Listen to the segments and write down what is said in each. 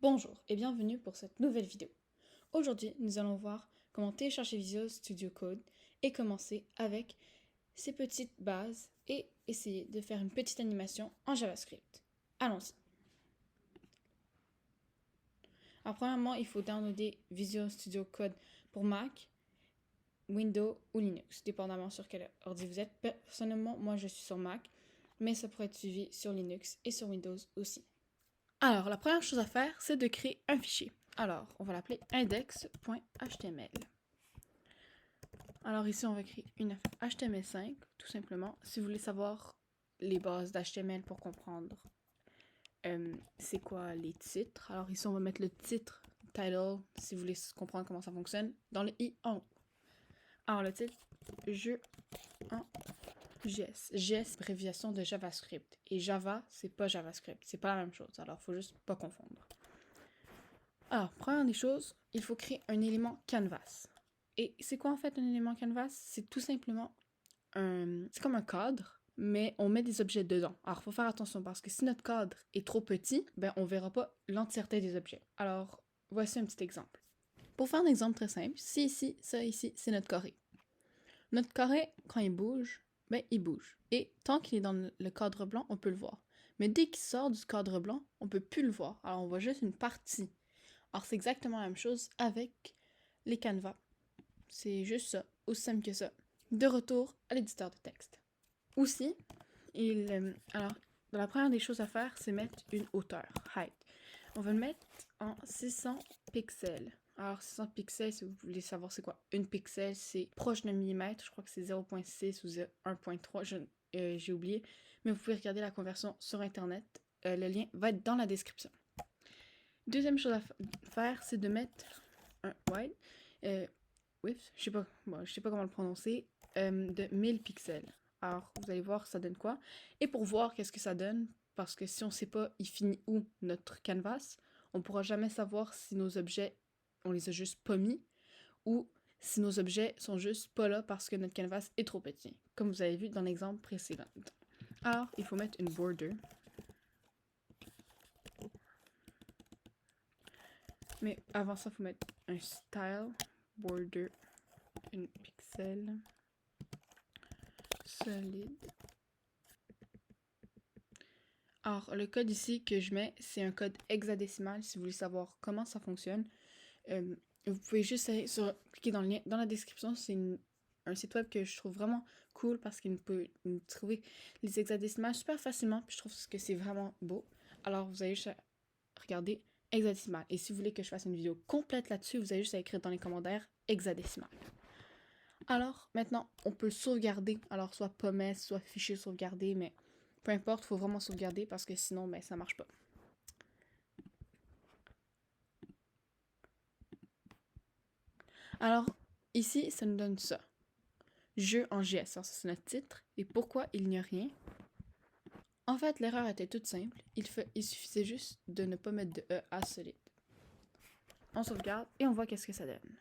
Bonjour et bienvenue pour cette nouvelle vidéo. Aujourd'hui, nous allons voir comment télécharger Visual Studio Code et commencer avec ces petites bases et essayer de faire une petite animation en JavaScript. Allons-y. Alors premièrement, il faut downloader Visual Studio Code pour Mac, Windows ou Linux, dépendamment sur quel ordi vous êtes. Personnellement, moi je suis sur Mac, mais ça pourrait être suivi sur Linux et sur Windows aussi. Alors, la première chose à faire, c'est de créer un fichier. Alors, on va l'appeler index.html. Alors ici, on va créer une HTML5, tout simplement. Si vous voulez savoir les bases d'HTML pour comprendre c'est quoi les titres. Alors ici, on va mettre le titre, title, si vous voulez comprendre comment ça fonctionne, dans le i en haut. Alors le titre, jeu en JS. JS, abréviation de JavaScript. Et Java, c'est pas JavaScript. C'est pas la même chose. Alors, il faut juste pas confondre. Alors, première des choses, il faut créer un élément canvas. Et c'est quoi en fait un élément canvas? C'est tout simplement c'est comme un cadre, mais on met des objets dedans. Alors, il faut faire attention parce que si notre cadre est trop petit, ben on verra pas l'entièreté des objets. Alors, voici un petit exemple. Pour faire un exemple très simple, si ici, ça ici, c'est notre carré. Notre carré, quand il bouge, ben il bouge. Et tant qu'il est dans le cadre blanc, on peut le voir. Mais dès qu'il sort du cadre blanc, on peut plus le voir. Alors, on voit juste une partie. Alors, c'est exactement la même chose avec les canevas. C'est juste ça, aussi simple que ça. De retour à l'éditeur de texte. Aussi, alors, la première des choses à faire, c'est mettre une hauteur, height. On va le mettre en 600 pixels. Alors, 600 pixels, si vous voulez savoir c'est quoi une pixel, c'est proche d'un millimètre. Je crois que c'est 0.6 ou 1.3, j'ai oublié. Mais vous pouvez regarder la conversion sur Internet. Le lien va être dans la description. Deuxième chose à faire, c'est de mettre un width, width, je sais pas comment le prononcer, de 1000 pixels. Alors, vous allez voir, ça donne quoi. Et pour voir qu'est-ce que ça donne, parce que si on sait pas, il finit où notre canvas, on pourra jamais savoir si nos objets, on les a juste pas mis, ou si nos objets sont juste pas là parce que notre canvas est trop petit, comme vous avez vu dans l'exemple précédent. Alors, il faut mettre une border. Mais avant ça, il faut mettre un style, border, une pixel, solide. Alors, le code ici que je mets, c'est un code hexadécimal si vous voulez savoir comment ça fonctionne. Vous pouvez juste cliquer dans le lien dans la description. C'est un site web que je trouve vraiment cool parce qu'il peut nous trouver les hexadécimales super facilement. Puis je trouve que c'est vraiment beau. Alors, vous allez juste regarder hexadécimal. Et si vous voulez que je fasse une vidéo complète là-dessus, vous avez juste à écrire dans les commentaires hexadécimal. Alors, maintenant, on peut sauvegarder. Alors, soit pommes, soit fichier sauvegardé, mais peu importe, il faut vraiment sauvegarder parce que sinon, ben, ça marche pas. Alors, ici, ça nous donne ça. Jeu en JS. Alors, ça, c'est notre titre. Et pourquoi il n'y a rien? En fait, l'erreur était toute simple. Il suffisait juste de ne pas mettre de E à solide. On sauvegarde et on voit qu'est-ce que ça donne.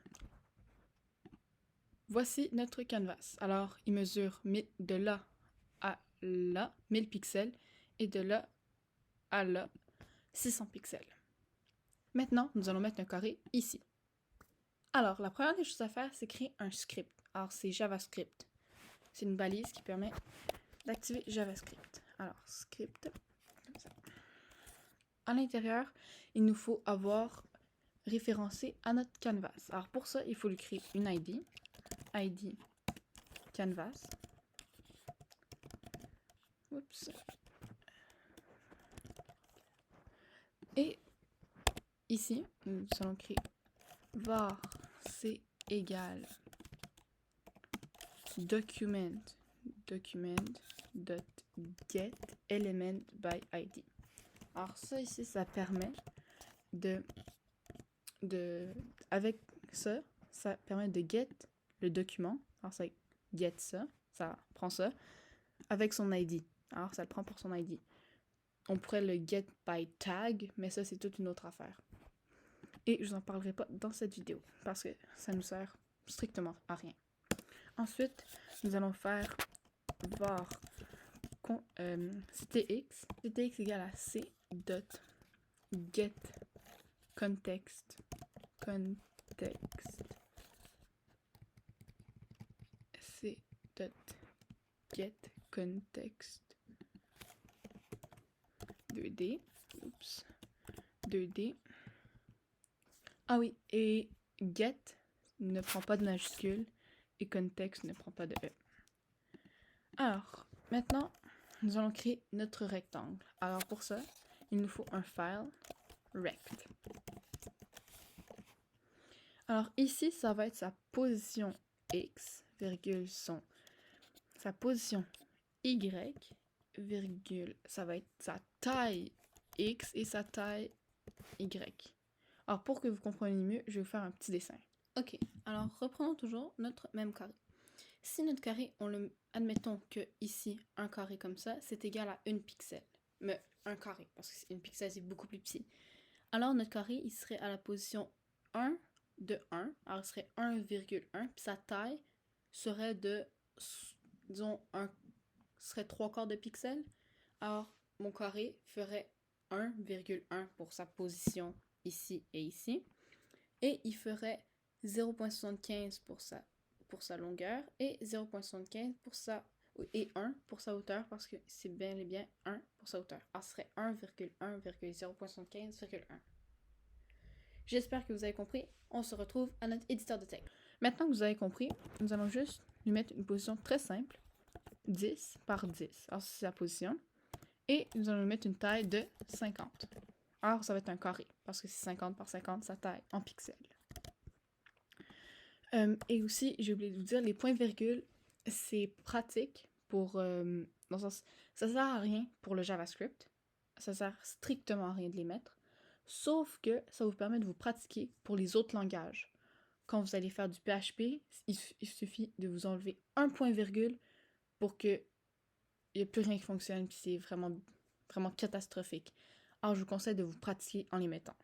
Voici notre canvas. Alors, il mesure de là à là, 1000 pixels, et de là à là, 600 pixels. Maintenant, nous allons mettre un carré ici. Alors, la première des choses à faire, c'est créer un script. Alors, c'est JavaScript. C'est une balise qui permet d'activer JavaScript. Alors, script, comme ça. À l'intérieur, il nous faut avoir référencé à notre canvas. Alors, pour ça, il faut lui créer une ID. ID canvas. Oups. Et ici, nous allons créer var c égale document dot get element by id. Alors ça ici, ça permet avec ça, ça permet de get le document. Alors ça get ça prend ça avec son id. Alors ça le prend pour son id. On pourrait le get by tag, mais ça c'est toute une autre affaire. Et je vous en parlerai pas dans cette vidéo parce que ça nous sert strictement à rien. Ensuite, nous allons faire var ctx égale à c dot get context, c'est .get context 2D, oups, 2D. Ah oui, et get ne prend pas de majuscule et context ne prend pas de E. Alors, maintenant, nous allons créer notre rectangle. Alors pour ça, il nous faut un file rect. Alors ici, ça va être sa position x, virgule sa position y, virgule, ça va être sa taille x et sa taille y. Alors pour que vous compreniez mieux, je vais vous faire un petit dessin. Ok, alors reprenons toujours notre même carré. Si notre carré, admettons que ici, un carré comme ça, c'est égal à 1 pixel. Mais un carré, parce que 1 pixel, c'est beaucoup plus petit. Alors notre carré, il serait à la position 1 de 1. Alors il serait 1,1. Puis sa taille serait de, disons, serait 3/4 de pixel. Alors mon carré ferait 1,1 pour sa position ici et ici. Et il ferait 0,75 pour sa longueur et 0,75 et 1 pour sa hauteur parce que c'est bien et bien 1 pour sa hauteur. Alors ce serait 1,1,0,75,1. J'espère que vous avez compris. On se retrouve à notre éditeur de texte. Maintenant que vous avez compris, nous allons juste lui mettre une position très simple. 10 par 10. Alors c'est sa position. Et nous allons lui mettre une taille de 50. Alors ça va être un carré parce que c'est 50 par 50 sa taille en pixels. Et aussi, j'ai oublié de vous dire, les points-virgules, c'est pratique pour... dans le sens, ça sert à rien pour le JavaScript. Ça sert strictement à rien de les mettre. Sauf que ça vous permet de vous pratiquer pour les autres langages. Quand vous allez faire du PHP, il suffit de vous enlever un point-virgule pour que il n'y ait plus rien qui fonctionne, puis c'est vraiment, vraiment catastrophique. Alors, je vous conseille de vous pratiquer en les mettant.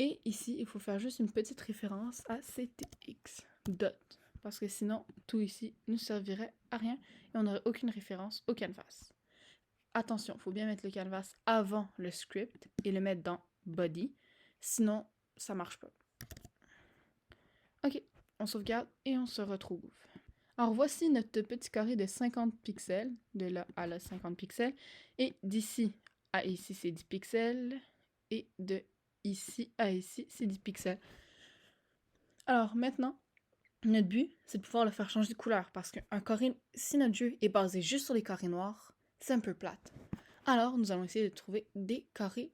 Et ici, il faut faire juste une petite référence à ctx dot, parce que sinon, tout ici ne servirait à rien et on n'aurait aucune référence au canvas. Attention, il faut bien mettre le canvas avant le script et le mettre dans body, sinon ça marche pas. Ok, on sauvegarde et on se retrouve. Alors voici notre petit carré de 50 pixels, de là à là 50 pixels, et d'ici à ici c'est 10 pixels, et de ici à ici c'est 10 pixels. Alors maintenant, notre but c'est de pouvoir le faire changer de couleur, parce qu'un carré, si notre jeu est basé juste sur les carrés noirs, c'est un peu plate. Alors nous allons essayer de trouver des carrés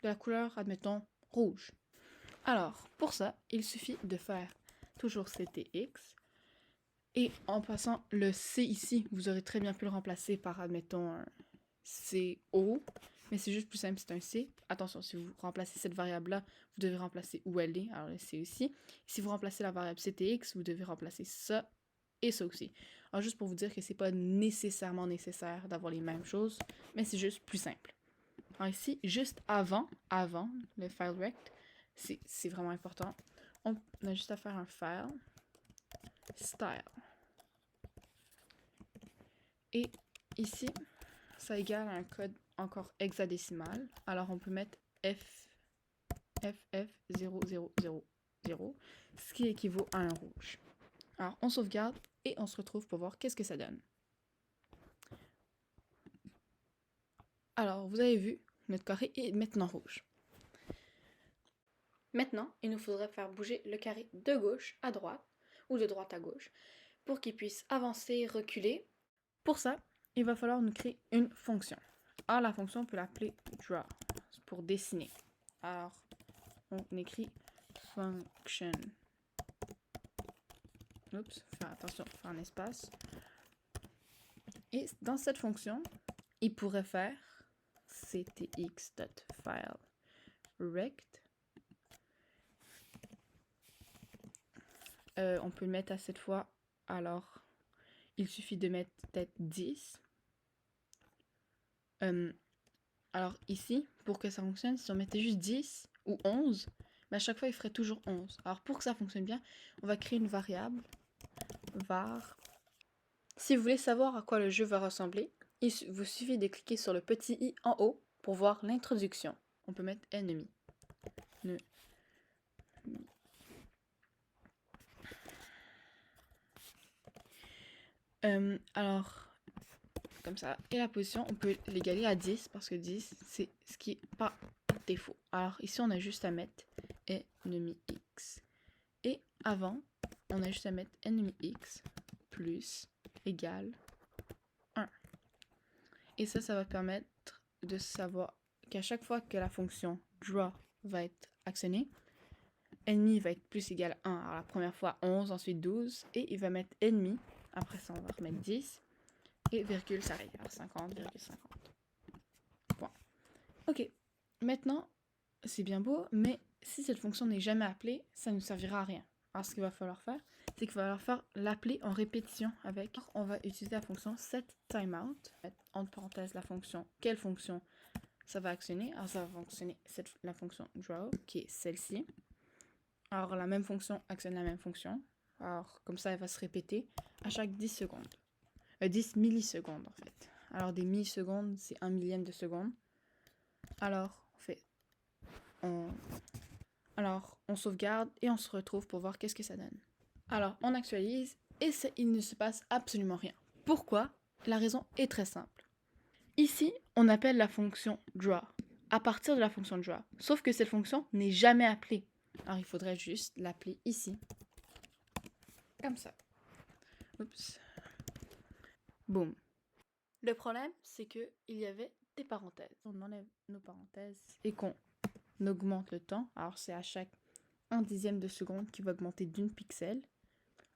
de la couleur, admettons, rouge. Alors pour ça, il suffit de faire toujours ctx, et en passant le C ici, vous aurez très bien pu le remplacer par, admettons, un CO, mais c'est juste plus simple, c'est un C. Attention, si vous remplacez cette variable-là, vous devez remplacer où elle est, alors le C aussi. Si vous remplacez la variable CTX, vous devez remplacer ça et ça aussi. Alors juste pour vous dire que c'est pas nécessairement nécessaire d'avoir les mêmes choses, mais c'est juste plus simple. Alors ici, juste avant le file rect, c'est vraiment important. On a juste à faire un file style. Et ici, ça égale à un code encore hexadécimal. Alors on peut mettre FF0000, ce qui équivaut à un rouge. Alors on sauvegarde et on se retrouve pour voir qu'est-ce que ça donne. Alors vous avez vu, notre carré est maintenant rouge. Maintenant, il nous faudrait faire bouger le carré de gauche à droite, ou de droite à gauche, pour qu'il puisse avancer, reculer. Pour ça, il va falloir nous créer une fonction. Alors la fonction, on peut l'appeler draw, pour dessiner. Alors, on écrit function. Oups, faire attention, faire un espace. Et dans cette fonction, il pourrait faire ctx.file rect. On peut le mettre à cette fois, alors il suffit de mettre peut-être 10. Alors ici, pour que ça fonctionne, si on mettait juste 10 ou 11, mais à chaque fois il ferait toujours 11. Alors pour que ça fonctionne bien, on va créer une variable var. Si vous voulez savoir à quoi le jeu va ressembler, il vous suffit de cliquer sur le petit i en haut pour voir l'introduction. On peut mettre ennemi. Alors, comme ça. Et la position, on peut l'égaler à 10 parce que 10, c'est ce qui est par défaut. Alors ici, on a juste à mettre ennemi x. Et avant, on a juste à mettre ennemi x plus égale 1. Et ça va permettre de savoir qu'à chaque fois que la fonction draw va être actionnée, ennemi va être plus égal à 1. Alors la première fois 11, ensuite 12, et il va mettre ennemi. Après ça, on va remettre 10. Et virgule, ça régale 50,50. Point. Ok, maintenant, c'est bien beau, mais si cette fonction n'est jamais appelée, ça ne nous servira à rien. Alors ce qu'il va falloir faire, c'est qu'il va falloir faire l'appeler en répétition avec. On va utiliser la fonction setTimeout, entre parenthèses la fonction, quelle fonction ça va actionner. Alors ça va fonctionner la fonction draw, qui est celle-ci. Alors la même fonction actionne la même fonction. Alors comme ça, elle va se répéter à chaque 10 secondes. 10 millisecondes en fait. Alors des millisecondes, c'est 1 millième de seconde. Alors on sauvegarde et on se retrouve pour voir qu'est-ce que ça donne. Alors on actualise et il ne se passe absolument rien. Pourquoi? La raison est très simple. Ici, on appelle la fonction draw à partir de la fonction draw. Sauf que cette fonction n'est jamais appelée. Alors il faudrait juste l'appeler ici. Comme ça. Oups. Boum. Le problème, c'est qu'il y avait des parenthèses. On enlève nos parenthèses et qu'on augmente le temps. Alors, c'est à chaque 1 dixième de seconde qui va augmenter d'une pixel.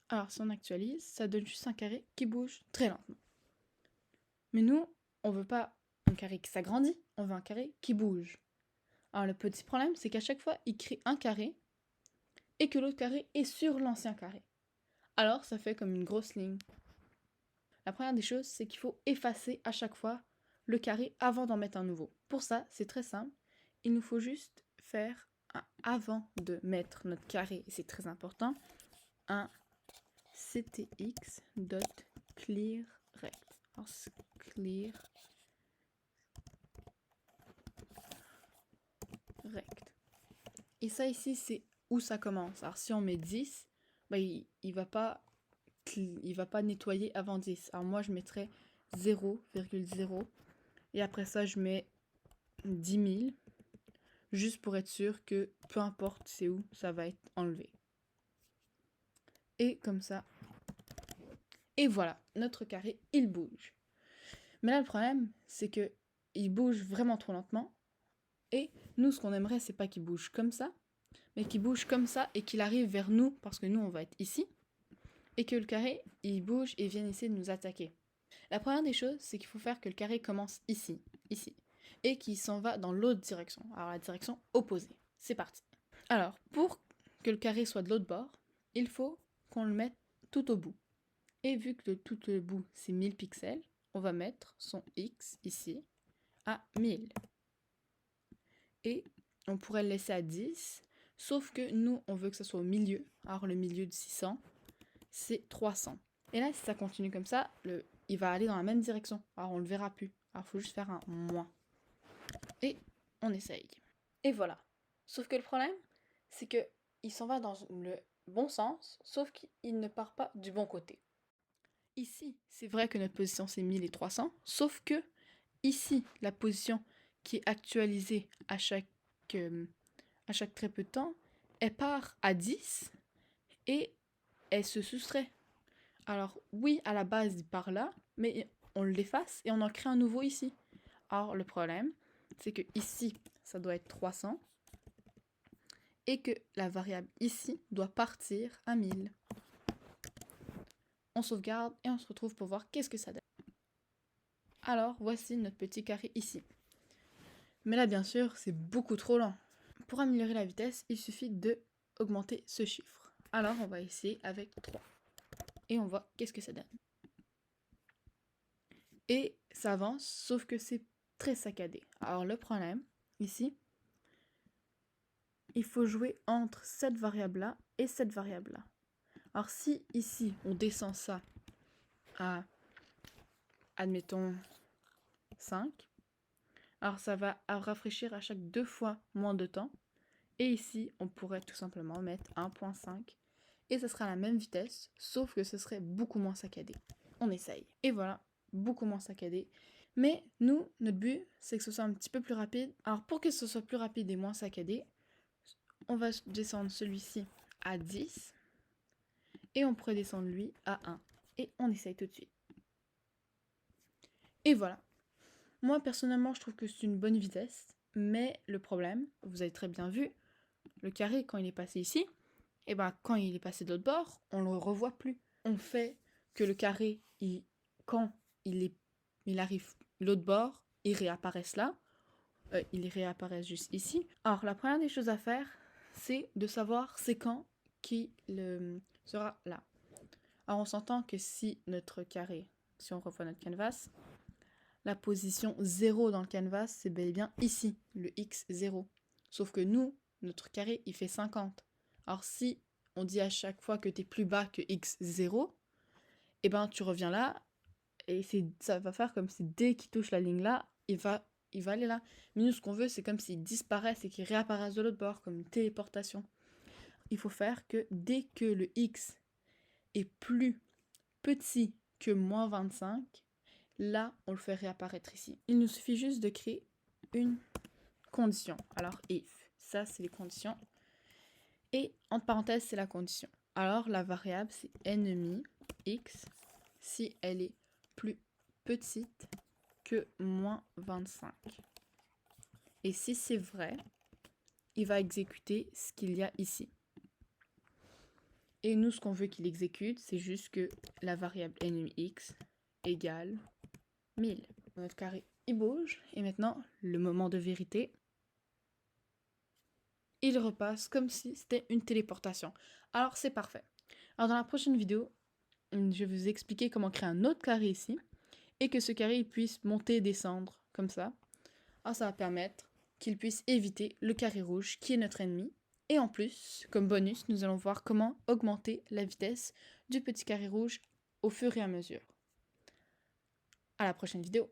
Alors, si on actualise, ça donne juste un carré qui bouge très lentement. Mais nous, on veut pas un carré qui s'agrandit, on veut un carré qui bouge. Alors, le petit problème, c'est qu'à chaque fois, il crée un carré et que l'autre carré est sur l'ancien carré. Alors, ça fait comme une grosse ligne. La première des choses, c'est qu'il faut effacer à chaque fois le carré avant d'en mettre un nouveau. Pour ça, c'est très simple. Il nous faut juste faire avant de mettre notre carré, et c'est très important, un ctx.clearRect. Alors, clear rect. Et ça ici, c'est où ça commence. Alors, si on met 10, bah, il va pas nettoyer avant 10. Alors moi, je mettrais 0,0. Et après ça, je mets 10 000. Juste pour être sûr que peu importe c'est où, ça va être enlevé. Et comme ça. Et voilà, notre carré, il bouge. Mais là, le problème, c'est que il bouge vraiment trop lentement. Et nous, ce qu'on aimerait, c'est pas qu'il bouge comme ça, mais qu'il bouge comme ça et qu'il arrive vers nous, parce que nous, on va être ici. Et que le carré, il bouge et vienne essayer de nous attaquer. La première des choses, c'est qu'il faut faire que le carré commence ici, et qu'il s'en va dans l'autre direction, alors la direction opposée. C'est parti. Alors, pour que le carré soit de l'autre bord, il faut qu'on le mette tout au bout. Et vu que tout au bout, c'est 1000 pixels, on va mettre son x ici à 1000. Et on pourrait le laisser à 10, sauf que nous, on veut que ça soit au milieu. Alors, le milieu de 600, c'est 300. Et là, si ça continue comme ça, il va aller dans la même direction. Alors, on le verra plus. Alors, il faut juste faire un moins. Et on essaye. Et voilà. Sauf que le problème, c'est que il s'en va dans le bon sens, sauf qu'il ne part pas du bon côté. Ici, c'est vrai que notre position, c'est 1000 et 300, sauf que ici, la position qui est actualisée à chaque très peu de temps, elle part à 10 et elle se soustrait. Alors oui, à la base, il part là, mais on l'efface et on en crée un nouveau ici. Or, le problème, c'est que ici, ça doit être 300 et que la variable ici doit partir à 1000. On sauvegarde et on se retrouve pour voir qu'est-ce que ça donne. Alors, voici notre petit carré ici. Mais là, bien sûr, c'est beaucoup trop lent. Pour améliorer la vitesse, il suffit de augmenter ce chiffre. Alors, on va essayer avec 3. Et on voit qu'est-ce que ça donne. Et ça avance, sauf que c'est très saccadé. Alors, le problème, ici, il faut jouer entre cette variable-là et cette variable-là. Alors, si ici, on descend ça à, admettons, 5, alors ça va rafraîchir à chaque 2 fois moins de temps. Et ici, on pourrait tout simplement mettre 1.5 et ce sera la même vitesse, sauf que ce serait beaucoup moins saccadé. On essaye. Et voilà, beaucoup moins saccadé. Mais nous, notre but, c'est que ce soit un petit peu plus rapide. Alors pour que ce soit plus rapide et moins saccadé, on va descendre celui-ci à 10 et on pourrait descendre lui à 1. Et on essaye tout de suite. Et voilà. Moi, personnellement, je trouve que c'est une bonne vitesse, mais le problème, vous avez très bien vu, le carré, quand il est passé ici, et ben quand il est passé de l'autre bord, on le revoit plus. On fait que le carré, quand il arrive de l'autre bord, il réapparaisse là, il réapparaisse juste ici. Alors, la première des choses à faire, c'est de savoir c'est quand qui sera là. Alors, on s'entend que si notre carré, si on revoit notre canvas, la position 0 dans le canvas, c'est bel et bien ici, le x0. Sauf que nous, notre carré, il fait 50. Alors si on dit à chaque fois que tu es plus bas que x0, et ben tu reviens là, et ça va faire comme si dès qu'il touche la ligne là, il va aller là. Mais nous, ce qu'on veut, c'est comme s'il disparaisse et qu'il réapparaisse de l'autre bord, comme une téléportation. Il faut faire que dès que le x est plus petit que moins 25, là, on le fait réapparaître ici. Il nous suffit juste de créer une condition. Alors, if, ça, c'est les conditions. Et, entre parenthèses, c'est la condition. Alors, la variable, c'est ennemi x si elle est plus petite que moins 25. Et si c'est vrai, il va exécuter ce qu'il y a ici. Et nous, ce qu'on veut qu'il exécute, c'est juste que la variable ennemi x égale 1000. Notre carré, il bouge. Et maintenant, le moment de vérité. Il repasse comme si c'était une téléportation. Alors, c'est parfait. Alors, dans la prochaine vidéo, je vais vous expliquer comment créer un autre carré ici. Et que ce carré il puisse monter et descendre comme ça. Alors, ça va permettre qu'il puisse éviter le carré rouge qui est notre ennemi. Et en plus, comme bonus, nous allons voir comment augmenter la vitesse du petit carré rouge au fur et à mesure. À la prochaine vidéo.